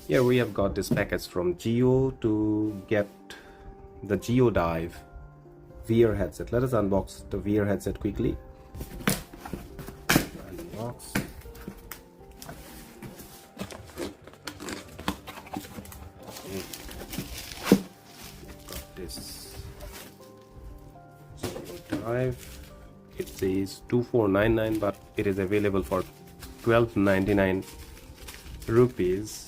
Here we have got this package from Jio to get the JioDive VR headset. Let us unbox the VR headset quickly. Unbox. Got this JioDive. It says 2499, but it is available for 1299 rupees.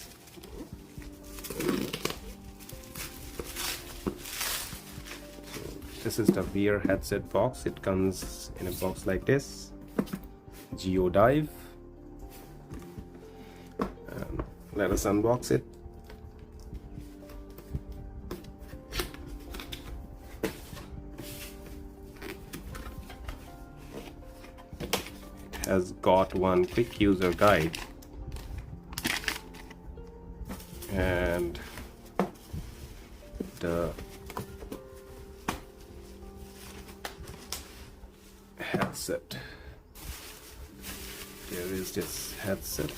This is the VR headset box. It comes in a box like this. JioDive. Let us unbox it. It has got one quick user guide and the headset. There is this headset.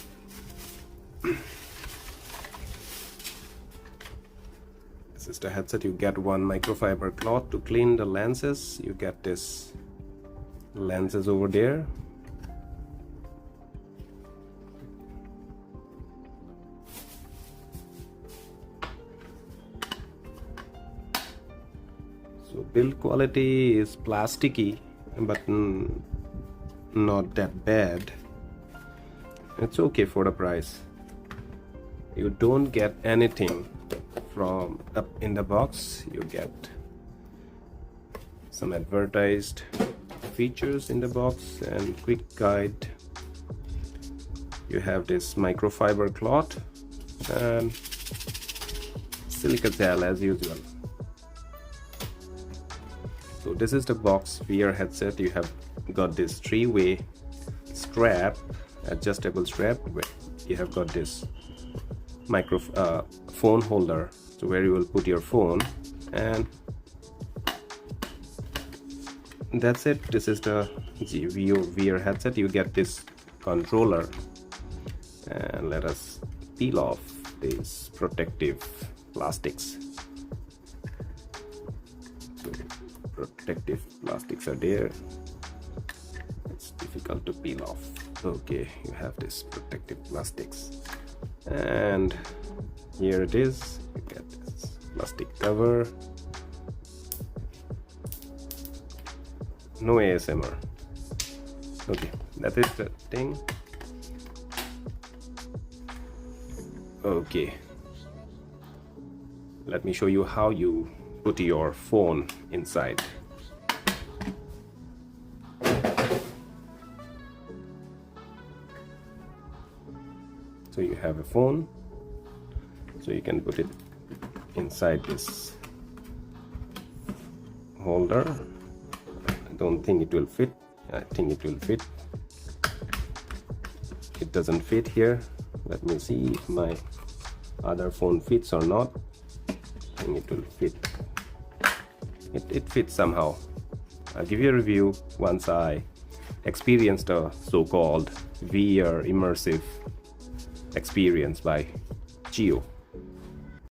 This is the headset. You get one microfiber cloth to clean the lenses. You get this lenses over there. So build quality is plasticky, but not that bad. It's okay for the price. You don't get anything from up in the box. You get some advertised features in the box and quick guide. You have this microfiber cloth and silica gel as usual. So this is the box VR headset. You have got this three-way strap, adjustable strap. You have got this phone holder, so where you will put your phone, and that's it. This is the Jio VR headset. You get this controller, and let us peel off these protective plastics. Protective plastics are there. It's difficult to peel off. Okay, you have this protective plastics, and here it is. You get this plastic cover. No ASMR. Okay, that is the thing. Okay, let me show you how you put your phone inside. So you have a phone, so you can put it inside this holder. I don't think it will fit. I think it will fit. It doesn't fit here. Let me see if my other phone fits or not. I think it will fit. It fits somehow. I'll give you a review once I experience the so-called VR immersive experience by Jio.